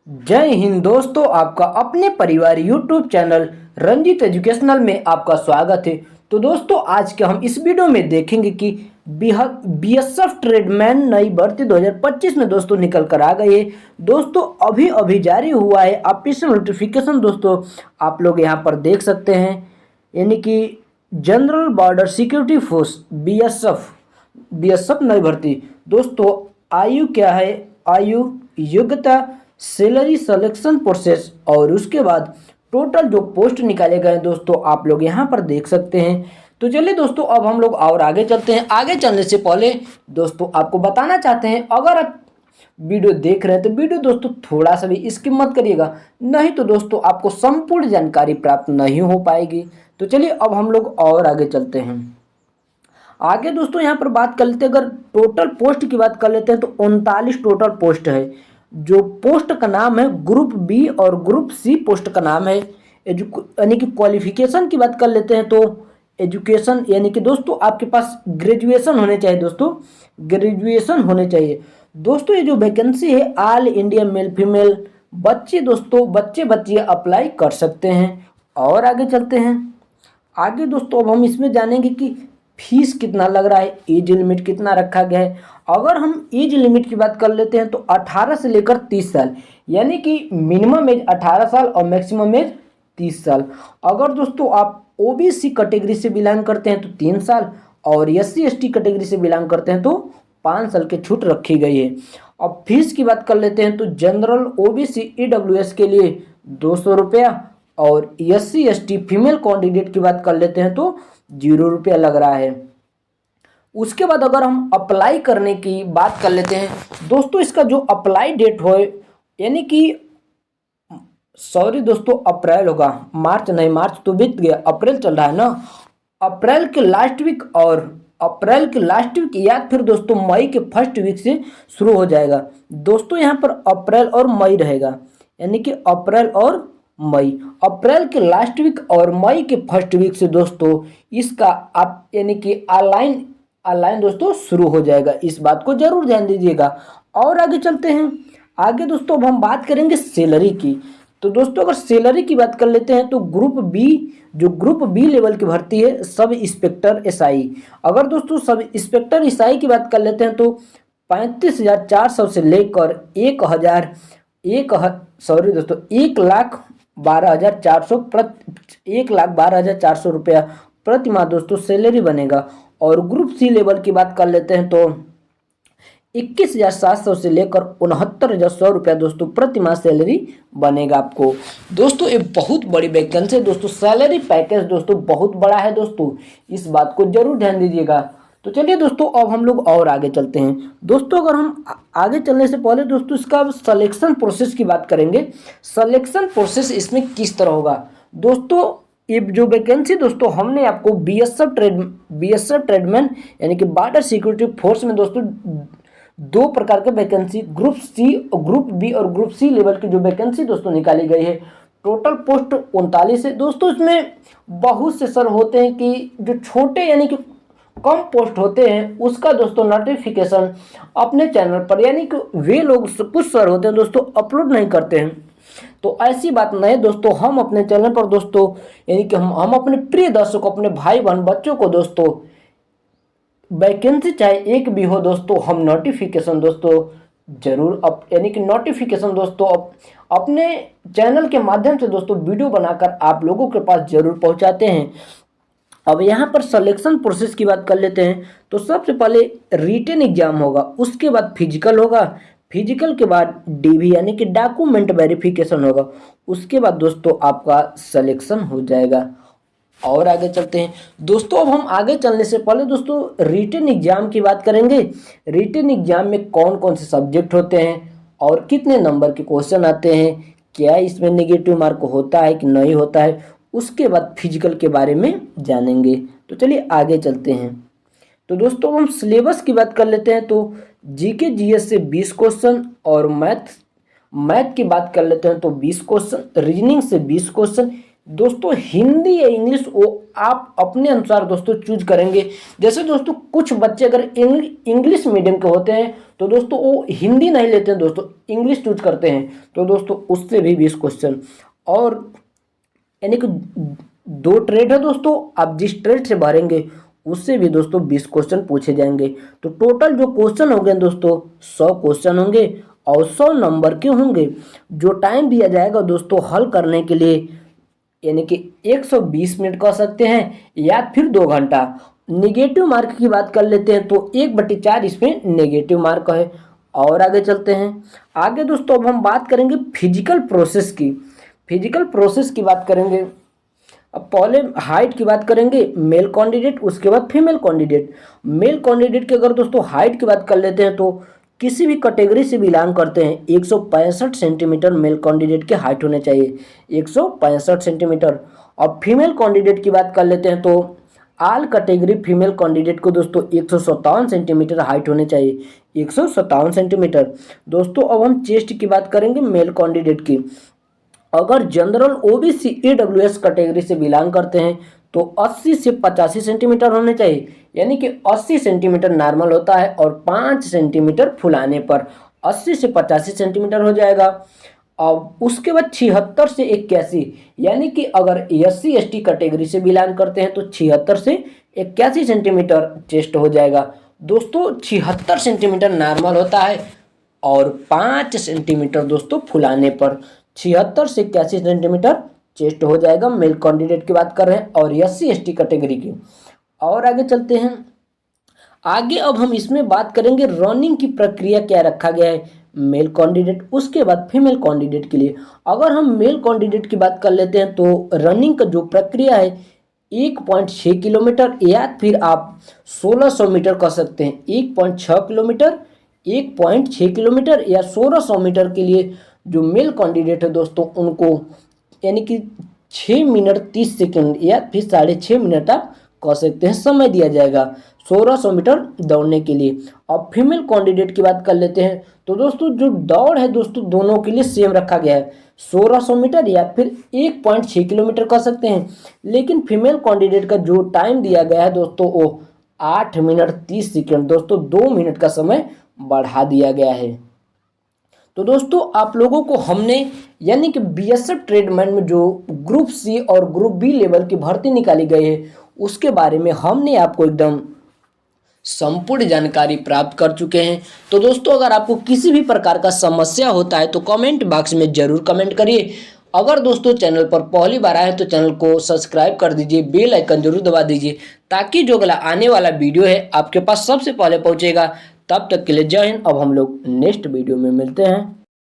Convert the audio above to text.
जय हिंद दोस्तों, आपका अपने परिवार यूट्यूब चैनल रंजीत एजुकेशनल में आपका स्वागत है। तो दोस्तों, आज के हम इस वीडियो में देखेंगे कि बीएसएफ ट्रेडमैन नई भर्ती 2025 में दोस्तों निकल कर आ गई है। दोस्तों अभी अभी जारी हुआ है ऑफिशियल नोटिफिकेशन। दोस्तों आप लोग यहाँ पर देख सकते हैं, यानी कि general border security force BSF नई भर्ती। दोस्तों आयु क्या है, आयु, योग्यता, सैलरी, सिलेक्शन प्रोसेस और उसके बाद टोटल जो पोस्ट निकाले गए दोस्तों आप लोग यहाँ पर देख सकते हैं। तो चलिए दोस्तों, अब हम लोग और आगे चलते हैं। आगे चलने से पहले दोस्तों आपको बताना चाहते हैं, अगर आप वीडियो देख रहे हैं तो वीडियो दोस्तों थोड़ा सा भी स्किप मत करिएगा, नहीं तो दोस्तों आपको संपूर्ण जानकारी प्राप्त नहीं हो पाएगी। तो चलिए अब हम लोग और आगे चलते हैं। आगे दोस्तों यहाँ पर बात कर लेते हैं, अगर टोटल पोस्ट की बात कर लेते हैं तो 39 टोटल पोस्ट है। जो पोस्ट का नाम है ग्रुप बी और ग्रुप सी पोस्ट का नाम है। यानी कि क्वालिफिकेशन की बात कर लेते हैं तो एजुकेशन, यानी कि दोस्तों आपके पास ग्रेजुएशन होने चाहिए। दोस्तों ग्रेजुएशन होने चाहिए। दोस्तों ये जो वैकेंसी है ऑल इंडिया मेल फीमेल बच्चे बच्चियाँ अप्लाई कर सकते हैं। और आगे चलते हैं। आगे दोस्तों अब हम इसमें जानेंगे कि फीस कितना लग रहा है, एज लिमिट कितना रखा गया है। अगर हम एज लिमिट की बात कर लेते हैं तो 18 से लेकर 30 साल, यानी कि मिनिमम एज 18 साल और मैक्सिमम एज 30 साल। अगर दोस्तों आप ओबीसी कैटेगरी से बिलोंग करते हैं तो 3 साल, और एससी एसटी कैटेगरी से बिलोंग करते हैं तो 5 साल की छूट रखी गई है। अब फीस की बात कर लेते हैं तो जनरल ओबीसी ईडब्ल्यूएस के लिए 200 रुपया, और एससी एसटी फीमेल कैंडिडेट की बात कर लेते हैं तो 0 रुपया लग रहा है। उसके बाद अगर हम अप्लाई करने की बात कर लेते हैं दोस्तों, इसका जो अप्लाई डेट हो, यानी कि सॉरी दोस्तों अप्रैल होगा, मार्च नहीं, मार्च तो बीत गया, अप्रैल चल रहा है ना। अप्रैल के लास्ट वीक, और अप्रैल के लास्ट वीक या फिर दोस्तों मई के फर्स्ट वीक से शुरू हो जाएगा। दोस्तों यहाँ पर अप्रैल और मई रहेगा, यानी कि अप्रैल और मई। अप्रैल के लास्ट वीक और मई के फर्स्ट वीक से दोस्तों इसका आप यानी कि ऑनलाइन दोस्तों शुरू हो जाएगा। इस बात को जरूर ध्यान दीजिएगा। और आगे चलते हैं। आगे दोस्तों अब हम बात करेंगे सैलरी की। तो दोस्तों अगर सैलरी की बात कर लेते हैं तो ग्रुप बी लेवल की भर्ती है, सब इंस्पेक्टर एसआई। अगर दोस्तों सब इंस्पेक्टर एसआई की बात कर लेते हैं तो 35,400 से लेकर 1,12,400 रुपया प्रति माह दोस्तों सैलरी बनेगा। और ग्रुप सी लेवल की बात कर लेते हैं तो 21,700 से लेकर 69,100 रुपया दोस्तों प्रति माह सैलरी बनेगा आपको। दोस्तों ये बहुत बड़ी वैकेंसी है दोस्तों, सैलरी पैकेज दोस्तों बहुत बड़ा है दोस्तों, इस बात को जरूर ध्यान दीजिएगा। तो चलिए दोस्तों अब हम लोग और आगे चलते हैं। दोस्तों अगर हम आगे चलने से पहले दोस्तों इसका सिलेक्शन प्रोसेस की बात करेंगे। सिलेक्शन प्रोसेस इसमें किस तरह होगा दोस्तों, ये जो वैकेंसी दोस्तों हमने आपको बीएसएफ ट्रेडमैन यानी कि बॉर्डर सिक्योरिटी फोर्स में दोस्तों 2 प्रकार के वैकेंसी, ग्रुप बी और ग्रुप सी लेवल की जो वैकेंसी दोस्तों निकाली गई है। टोटल पोस्ट 39 है दोस्तों। इसमें बहुत से सर होते हैं कि जो छोटे यानी कि कम पोस्ट होते हैं उसका दोस्तों नोटिफिकेशन अपने चैनल पर, यानी कि वे लोग कुछ सर होते हैं दोस्तों अपलोड नहीं करते हैं। तो ऐसी बात नहीं दोस्तों, हम अपने चैनल पर दोस्तों यानी कि हम अपने प्रिय दर्शकों, अपने भाई बहन बच्चों को दोस्तों वैकेंसी चाहे एक भी हो दोस्तों, हम नोटिफिकेशन दोस्तों जरूर यानी कि नोटिफिकेशन दोस्तों अपने चैनल के माध्यम से दोस्तों वीडियो बनाकर आप लोगों के पास जरूर पहुंचाते हैं। अब यहाँ पर सिलेक्शन प्रोसेस की बात कर लेते हैं। तो सबसे पहले रिटन एग्जाम होगा, उसके बाद फिजिकल होगा, फिजिकल के बाद डीवी यानी कि डॉक्यूमेंट वेरिफिकेशन होगा, उसके बाद दोस्तों आपका सिलेक्शन हो जाएगा। और आगे चलते हैं दोस्तों। अब हम आगे चलने से पहले दोस्तों रिटन एग्जाम की बात करेंगे। रिटन एग्जाम में कौन कौन से सब्जेक्ट होते हैं और कितने नंबर के क्वेश्चन आते हैं, क्या इसमें नेगेटिव मार्क होता है कि नहीं होता है, उसके बाद फिजिकल के बारे में जानेंगे। तो चलिए आगे चलते हैं। तो दोस्तों हम सिलेबस की बात कर लेते हैं। तो जीके जीएस से 20 क्वेश्चन, और मैथ की बात कर लेते हैं तो 20 क्वेश्चन, रीजनिंग से 20 क्वेश्चन, दोस्तों हिंदी या इंग्लिश वो आप अपने अनुसार दोस्तों चूज करेंगे। जैसे दोस्तों कुछ बच्चे अगर इंग्लिश मीडियम के होते हैं तो दोस्तों वो हिंदी नहीं लेते हैं दोस्तों, इंग्लिश चूज करते हैं, तो दोस्तों उससे भी 20 क्वेश्चन। और यानी कि 2 ट्रेड है दोस्तों, आप जिस ट्रेड से भरेंगे उससे भी दोस्तों 20 क्वेश्चन पूछे जाएंगे। तो टोटल जो क्वेश्चन होंगे दोस्तों 100 क्वेश्चन होंगे और 100 नंबर के होंगे। जो टाइम दिया जाएगा दोस्तों हल करने के लिए यानी कि 120 मिनट कह सकते हैं या फिर 2 घंटा। निगेटिव मार्क की बात कर लेते हैं तो 1/4 इसमें नेगेटिव मार्क है। और आगे चलते हैं। आगे दोस्तों अब हम बात करेंगे फिजिकल प्रोसेस की। फिजिकल प्रोसेस की बात करेंगे। अब पहले हाइट की बात करेंगे, मेल कैंडिडेट, उसके बाद फीमेल कैंडिडेट। मेल कैंडिडेट की अगर दोस्तों हाइट की बात कर लेते हैं तो किसी भी कैटेगरी से बिलोंग करते हैं 165 सेंटीमीटर मेल कैंडिडेट की हाइट होने चाहिए, 165 सेंटीमीटर। और फीमेल कैंडिडेट की बात कर लेते हैं तो आल कैटेगरी फीमेल कैंडिडेट को दोस्तों 157 सेंटीमीटर हाइट होने चाहिए, 157 सेंटीमीटर। दोस्तों अब हम चेस्ट की बात करेंगे मेल कैंडिडेट की। अगर जनरल ओबीसी ईडब्ल्यूएस कैटेगरी से बिलोंग करते हैं तो 80 से 85 सेंटीमीटर होने चाहिए, यानी कि 80 सेंटीमीटर नॉर्मल होता है और 5 सेंटीमीटर फुलाने पर 80 से 85 सेंटीमीटर हो जाएगा। अब उसके बाद 76 से 81, यानी कि अगर SC ST कैटेगरी से बिलोंग करते हैं तो 76 से 81 सेंटीमीटर चेस्ट हो जाएगा। दोस्तों 76 सेंटीमीटर नॉर्मल होता है और 5 सेंटीमीटर दोस्तों फुलाने पर 76 से 81 सेंटीमीटर चेस्ट हो जाएगा। मेल कैंडिडेट की बात कर रहे हैं और SC ST कैटेगरी की। और आगे चलते हैं। आगे अब हम इसमें बात करेंगे रनिंग की प्रक्रिया क्या रखा गया है मेल कैंडिडेट, उसके बाद फीमेल कैंडिडेट के लिए। अगर हम मेल कैंडिडेट की बात कर लेते हैं तो रनिंग का जो प्रक्रिया है 1.6 किलोमीटर या फिर आप 1600 मीटर कर सकते हैं। 1.6 किलोमीटर, 1.6 किलोमीटर या 1600 मीटर के लिए जो मेल कैंडिडेट है दोस्तों उनको यानी कि 6 मिनट 30 सेकंड या फिर 6.5 मिनट आप कह सकते हैं समय दिया जाएगा 1600 मीटर दौड़ने के लिए। अब फीमेल कैंडिडेट की बात कर लेते हैं तो दोस्तों जो दौड़ है दोस्तों दोनों के लिए सेम रखा गया है, 1600 मीटर या फिर 1.6 किलोमीटर कह सकते हैं। लेकिन फीमेल कैंडिडेट का जो टाइम दिया गया है दोस्तों वो 8 मिनट 30 सेकंड, दोस्तों 2 मिनट का समय बढ़ा दिया गया है। तो दोस्तों आप लोगों को हमने यानी कि BSF ट्रेडमैन में जो ग्रुप C और ग्रुप B लेवल की भर्ती निकाली गई है उसके बारे में हमने आपको एकदम संपूर्ण जानकारी प्राप्त कर चुके हैं। तो दोस्तों अगर आपको किसी भी प्रकार का समस्या होता है तो कमेंट बॉक्स में जरूर कमेंट करिए। अगर दोस्तों चैनल पर पहली बार आए तो चैनल को सब्सक्राइब कर दीजिए, बेल आइकन जरूर दबा दीजिए ताकि जो अगला आने वाला वीडियो है आपके पास सबसे पहले पहुंचेगा। तब तक के लिए जय हिंद। अब हम लोग नेक्स्ट वीडियो में मिलते हैं।